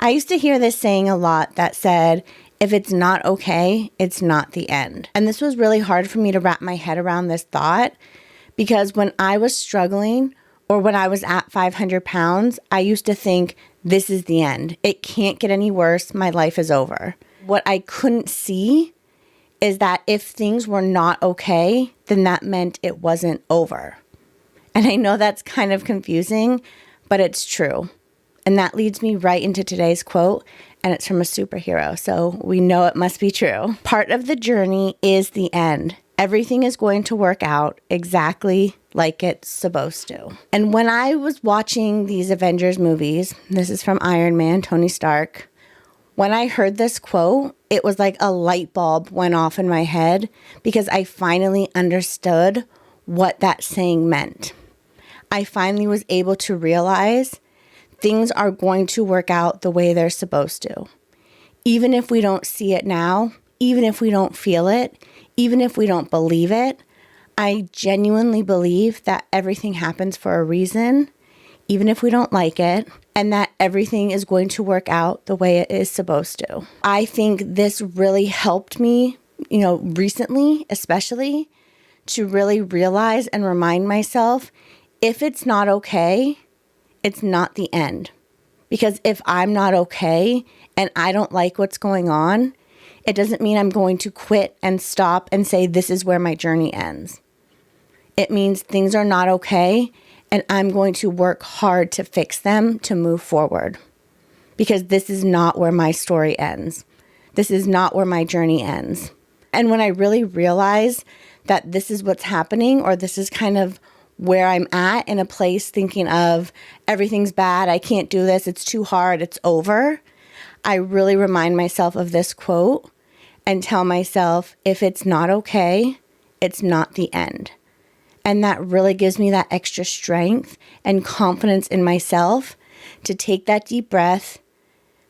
I used to hear this saying a lot that said, if it's not okay, it's not the end. And this was really hard for me to wrap my head around this thought because when I was struggling or when I was at 500 pounds, I used to think this is the end. It can't get any worse. My life is over. What I couldn't see is that if things were not okay, then that meant it wasn't over. And I know that's kind of confusing, but it's true. And that leads me right into today's quote, and it's from a superhero, so we know it must be true. Part of the journey is the end. Everything is going to work out exactly like it's supposed to. And when I was watching these Avengers movies, this is from Iron Man, Tony Stark, when I heard this quote, it was like a light bulb went off in my head because I finally understood what that saying meant. I finally was able to realize things are going to work out the way they're supposed to. Even if we don't see it now, even if we don't feel it, even if we don't believe it, I genuinely believe that everything happens for a reason, even if we don't like it, and that everything is going to work out the way it is supposed to. I think this really helped me, recently, especially, to really realize and remind myself, if it's not okay, it's not the end. Because if I'm not okay and I don't like what's going on, it doesn't mean I'm going to quit and stop and say this is where my journey ends. It means things are not okay and I'm going to work hard to fix them to move forward. Because this is not where my story ends. This is not where my journey ends. And when I really realize that this is what's happening, or this is kind of where I'm at in a place thinking of everything's bad, I can't do this, it's too hard, it's over, I really remind myself of this quote and tell myself, if it's not okay, it's not the end. And that really gives me that extra strength and confidence in myself to take that deep breath,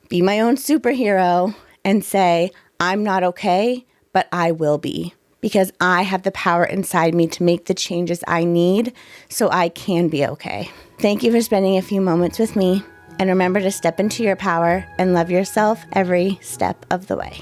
be my own superhero, and say, I'm not okay, but I will be. Because I have the power inside me to make the changes I need so I can be okay. Thank you for spending a few moments with me. And remember to step into your power and love yourself every step of the way.